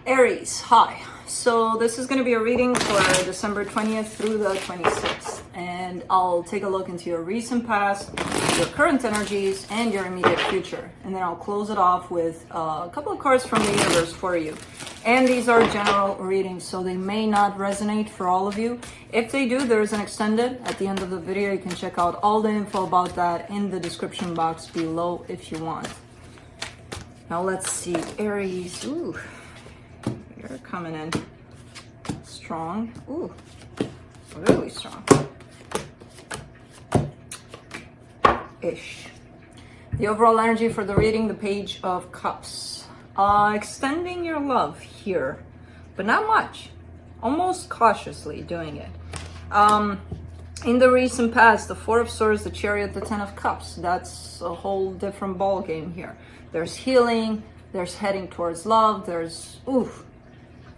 Aries, hi. So this is going to be a reading for December 20th through the 26th. And I'll take a look into your recent past, your current energies, and your immediate future. And then I'll close it off with a couple of cards from the universe for you. And these are general readings, so they may not resonate for all of you. If they do, there is an extended at the end of the video. You can check out all the info about that in the description box below if you want. Now let's see, Aries. Ooh. You're coming in strong. Ooh, really strong. Ish. The overall energy for the reading, the Page of Cups. Extending your love here, but not much. Almost cautiously doing it. In the recent past, the Four of Swords, the Chariot, the Ten of Cups. That's a whole different ball game here. There's healing. There's heading towards love. There's oof.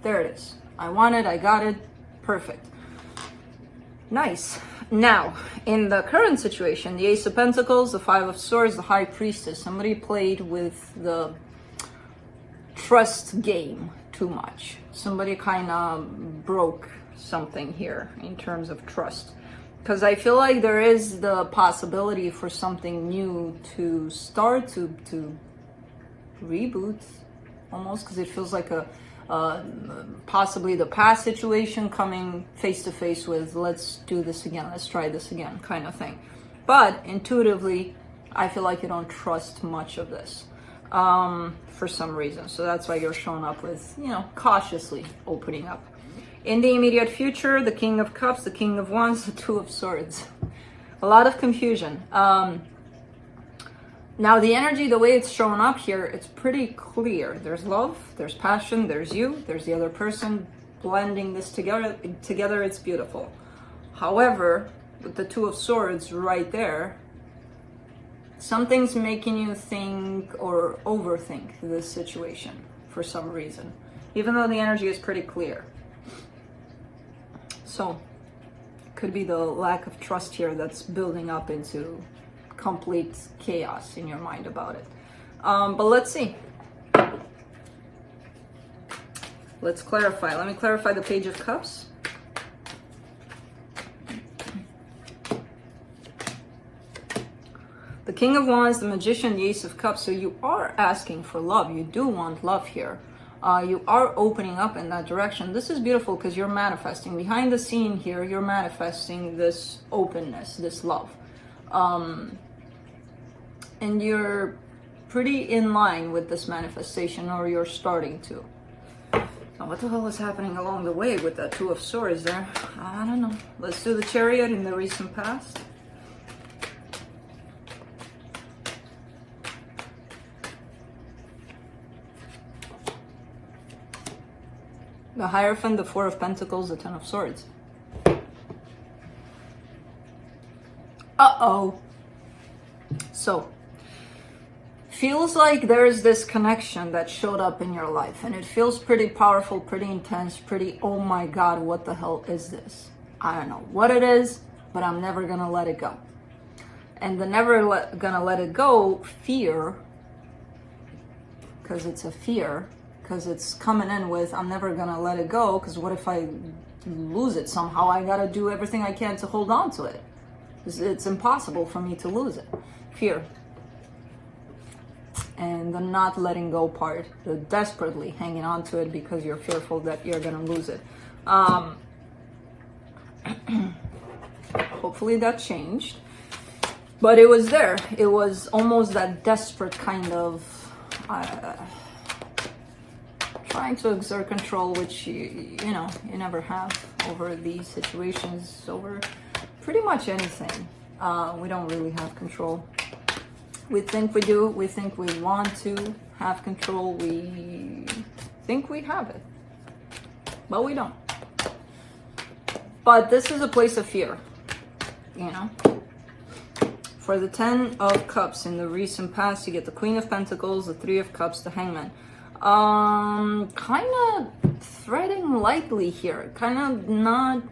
There it is. I want it, I got it. Perfect. Nice. Now, in the current situation, the Ace of Pentacles, the Five of Swords, the High Priestess. Somebody played with the trust game too much. Somebody kind of broke something here in terms of trust. Because I feel like there is the possibility for something new to start, to reboot, almost, because it feels like a possibly the past situation coming face to face with let's do this again, let's try this again kind of thing. But intuitively, I feel like you don't trust much of this for some reason. So that's why you're showing up with, cautiously opening up. In the immediate future, the King of Cups, the King of Wands, the Two of Swords. A lot of confusion. Now, the energy, the way it's showing up here, it's pretty clear. There's love, there's passion, there's you, there's the other person. Blending this together, it's beautiful. However, with the Two of Swords right there, something's making you think or overthink this situation for some reason, even though the energy is pretty clear. So, it could be the lack of trust here that's building up into complete chaos in your mind about it. But let's see. Let's clarify. Let me clarify the Page of Cups. The King of Wands, the Magician, the Ace of Cups. So you are asking for love. You do want love here. You are opening up in that direction. This is beautiful because you're manifesting. Behind the scene here, you're manifesting this openness, this love. And you're pretty in line with this manifestation, or you're starting to. Now, what the hell is happening along the way with that Two of Swords there? I don't know. Let's do the Chariot in the recent past. The Hierophant, the Four of Pentacles, the Ten of Swords. Uh-oh. So, feels like there's this connection that showed up in your life, and it feels pretty powerful, pretty intense, pretty, oh my God, what the hell is this? I don't know what it is, but I'm never gonna let it go. And the gonna let it go fear, because it's a fear, because it's coming in with, I'm never gonna let it go, because what if I lose it somehow? I gotta do everything I can to hold on to it. It's impossible for me to lose it. Fear. And the not letting go part, the desperately hanging on to it because you're fearful that you're gonna lose it. Hopefully that changed, but it was there. It was almost that desperate kind of trying to exert control, which you never have over these situations, over pretty much anything. We don't really have control. We think we do. We think we want to have control. We think we have it, but we don't. But this is a place of fear, For the Ten of Cups in the recent past, you get the Queen of Pentacles, the Three of Cups, the Hangman. Kind of threading lightly here. Kind of not...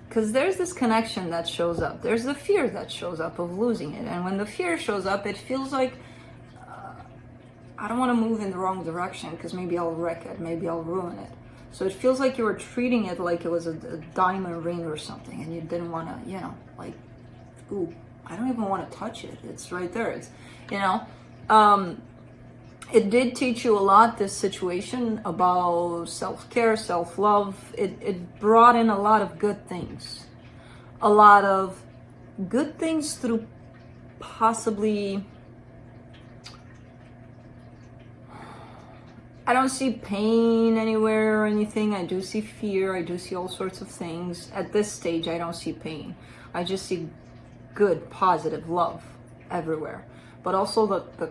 Because there's this connection that shows up. There's the fear that shows up of losing it. And when the fear shows up, it feels like I don't want to move in the wrong direction because maybe I'll wreck it, maybe I'll ruin it. So it feels like you were treating it like it was a diamond ring or something, and you didn't want to, you know, like, ooh, I don't even want to touch it. It's right there. It's, you know, it did teach you a lot, this situation, about self-care, self-love. It brought in a lot of good things. A lot of good things through possibly... I don't see pain anywhere or anything. I do see fear. I do see all sorts of things. At this stage, I don't see pain. I just see good, positive love everywhere. But also the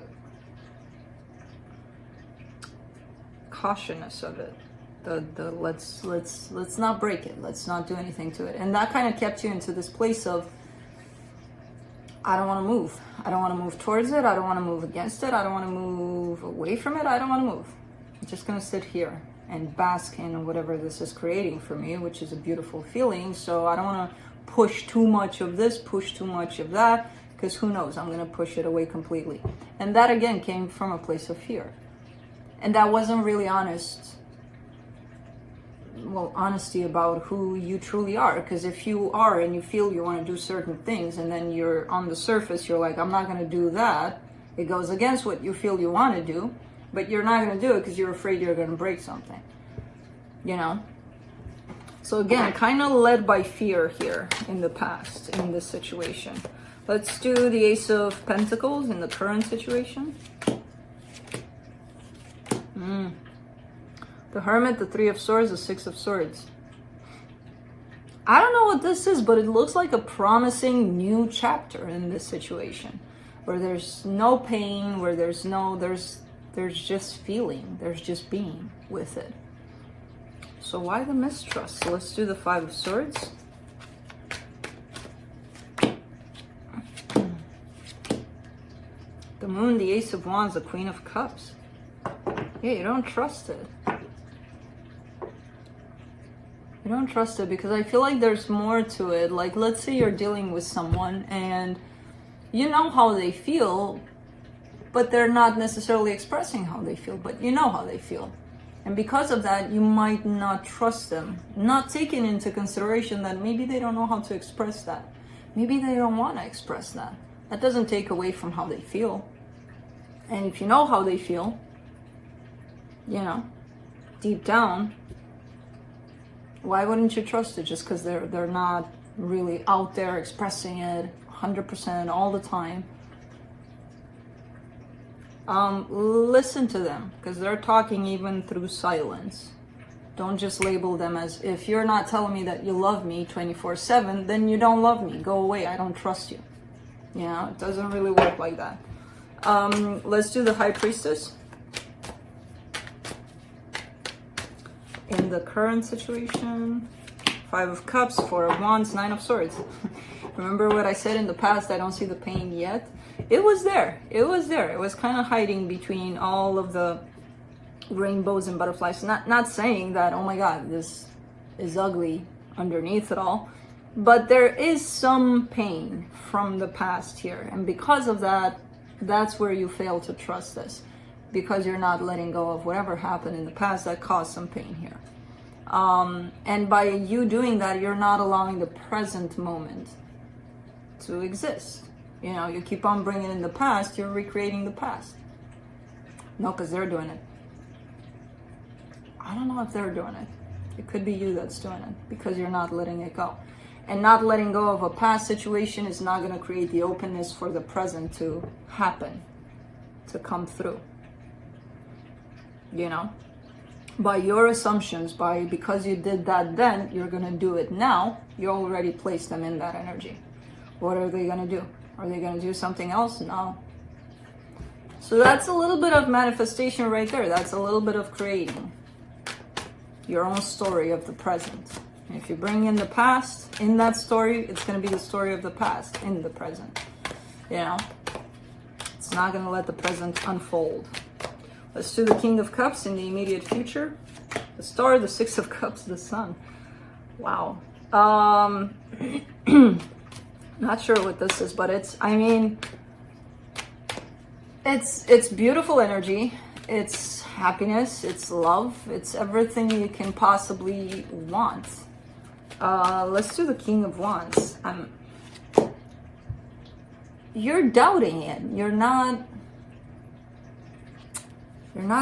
cautiousness of it. The let's not break it. Let's not do anything to it. And that kind of kept you into this place of, I don't want to move. I don't want to move towards it. I don't want to move against it. I don't want to move away from it. I don't want to move. I'm just going to sit here and bask in whatever this is creating for me, which is a beautiful feeling. So I don't want to push too much of this, push too much of that, because who knows, I'm going to push it away completely. And that again came from a place of fear. And that wasn't really honesty about who you truly are. Because if you are and you feel you want to do certain things, and then you're on the surface, you're like, I'm not going to do that. It goes against what you feel you want to do. But you're not going to do it because you're afraid you're going to break something, you know? So again, kind of led by fear here in the past, in this situation. Let's do the Ace of Pentacles in the current situation. The Hermit, the Three of Swords, the Six of Swords. I don't know what this is, but it looks like a promising new chapter in this situation. Where there's no pain, where there's just feeling, there's just being with it. So why the mistrust? So let's do the Five of Swords. The Moon, the Ace of Wands, the Queen of Cups. Yeah, you don't trust it. You don't trust it because I feel like there's more to it. Like, let's say you're dealing with someone and you know how they feel, but they're not necessarily expressing how they feel, but you know how they feel. And because of that, you might not trust them, not taking into consideration that maybe they don't know how to express that. Maybe they don't want to express that. That doesn't take away from how they feel. And if you know how they feel, you know, deep down, why wouldn't you trust it just because they're not really out there expressing it 100% all the time? Listen to them because they're talking even through silence. Don't just label them as, if you're not telling me that you love me 24/7, then you don't love me. Go away. I don't trust you. You know, it doesn't really work like that. Let's do the High Priestess. In the current situation, Five of Cups, Four of Wands, Nine of Swords. Remember what I said in the past, I don't see the pain yet? It was there. It was there. It was kind of hiding between all of the rainbows and butterflies. Not saying that, oh my God, this is ugly underneath it all. But there is some pain from the past here. And because of that, that's where you fail to trust this. Because you're not letting go of whatever happened in the past that caused some pain here. And by you doing that, you're not allowing the present moment to exist. You know, you keep on bringing in the past, you're recreating the past. No, because they're doing it. I don't know if they're doing it. It could be you that's doing it because you're not letting it go. And not letting go of a past situation is not going to create the openness for the present to happen, to come through. You know? By your assumptions, because you did that then, you're going to do it now, you already placed them in that energy. What are they going to do? Are they going to do something else? No. So that's a little bit of manifestation right there. That's a little bit of creating your own story of the present. And if you bring in the past in that story, it's going to be the story of the past in the present. You know? It's not going to let the present unfold. Let's do the King of Cups in the immediate future. The Star, the Six of Cups, the Sun. Wow. Not sure what this is, but it's, I mean, It's beautiful energy. It's happiness. It's love. It's everything you can possibly want. Let's do the King of Wands. You're doubting it. You're not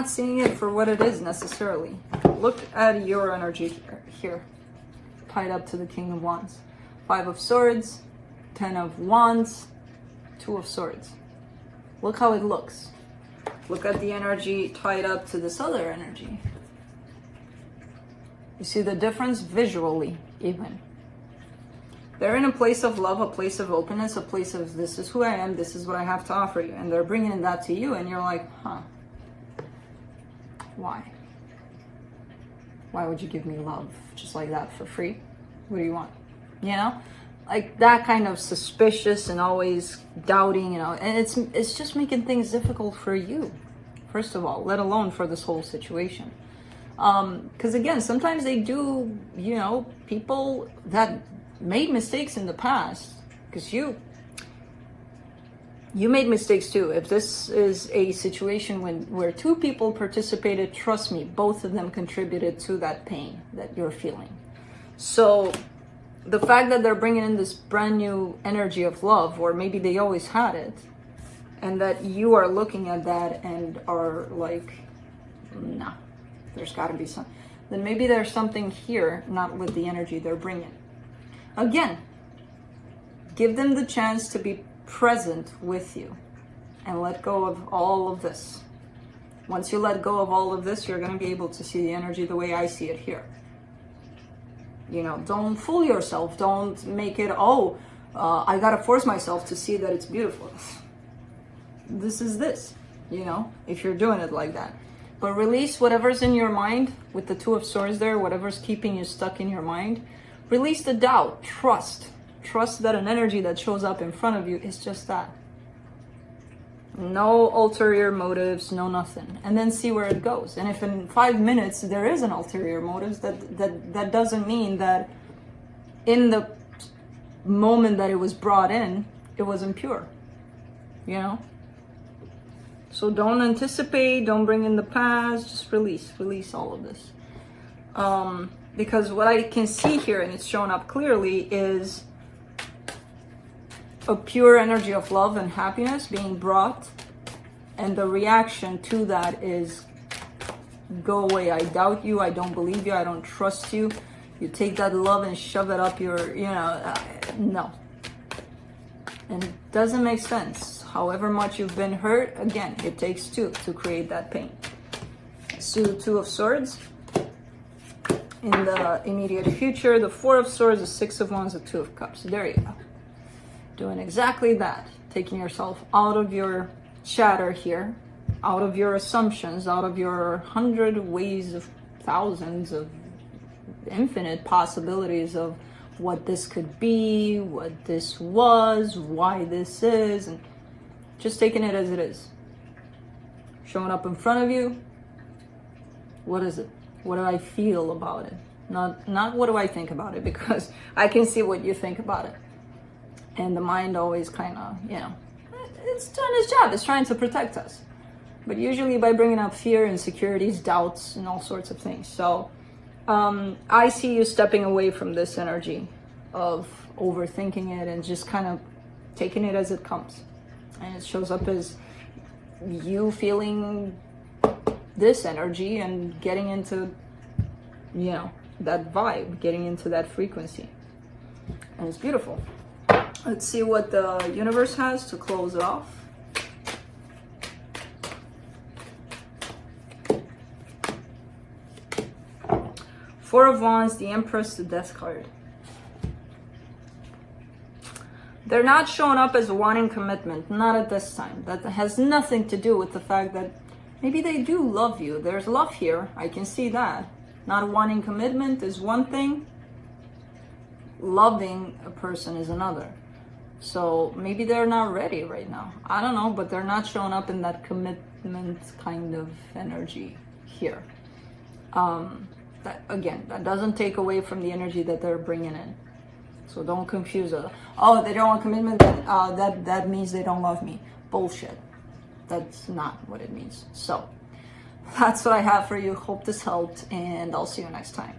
seeing it for what it is necessarily. Look at your energy here, tied up to the King of Wands. 5 of Swords, 10 of Wands, 2 of Swords. Look how it looks. Look at the energy tied up to this other energy. You see the difference visually, even. They're in a place of love, a place of openness, a place of this is who I am, this is what I have to offer you. And they're bringing that to you and you're like, huh, why? Why would you give me love just like that for free? What do you want? You know? Like that kind of suspicious and always doubting, you know, and it's just making things difficult for you, first of all, let alone for this whole situation. Because again, sometimes they do, you know, people that made mistakes in the past, because you made mistakes too. If this is a situation where 2 people participated, trust me, both of them contributed to that pain that you're feeling. So the fact that they're bringing in this brand new energy of love, or maybe they always had it, and that you are looking at that and are like, nah, there's got to be some, then maybe there's something here, not with the energy they're bringing. Again, give them the chance to be present with you and let go of all of this. Once you let go of all of this, you're going to be able to see the energy the way I see it here. You know, don't fool yourself. Don't make it, I got to force myself to see that it's beautiful. This is this, you know, if you're doing it like that. But release whatever's in your mind with the 2 of Swords there, whatever's keeping you stuck in your mind. Release the doubt. Trust that an energy that shows up in front of you is just that. No ulterior motives, no nothing. And then see where it goes. And if in 5 minutes there is an ulterior motives, that doesn't mean that in the moment that it was brought in, it wasn't pure. You know? So don't anticipate, don't bring in the past, just release all of this. Because what I can see here, and it's shown up clearly, is a pure energy of love and happiness being brought, and the reaction to that is, go away, I doubt you, I don't believe you, I don't trust you. You take that love and shove it up your, no. And it doesn't make sense. However much you've been hurt, again, it takes 2 to create that pain. So 2 of Swords. In the immediate future, the 4 of Swords, the 6 of Wands, the 2 of Cups. There you go. Doing exactly that. Taking yourself out of your chatter here, out of your assumptions, out of your 100 ways of thousands of infinite possibilities of what this could be, what this was, why this is, and just taking it as it is. Showing up in front of you. What is it? What do I feel about it? Not what do I think about it, because I can see what you think about it. And the mind always kind of, it's doing its job. It's trying to protect us. But usually by bringing up fear, insecurities, doubts, and all sorts of things. So I see you stepping away from this energy of overthinking it and just kind of taking it as it comes. And it shows up as you feeling this energy and getting into, that vibe, getting into that frequency. And it's beautiful. Let's see what the universe has to close it off. Four of Wands, the Empress, the Death card. They're not showing up as wanting commitment, not at this time. That has nothing to do with the fact that maybe they do love you. There's love here, I can see that. Not wanting commitment is one thing. Loving a person is another. So maybe they're not ready right now. I don't know, but they're not showing up in that commitment kind of energy here. That doesn't take away from the energy that they're bringing in. So don't confuse it. Oh, they don't want commitment, that means they don't love me. Bullshit. that's not what it means. So that's what I have for you. Hope this helped, and I'll see you next time.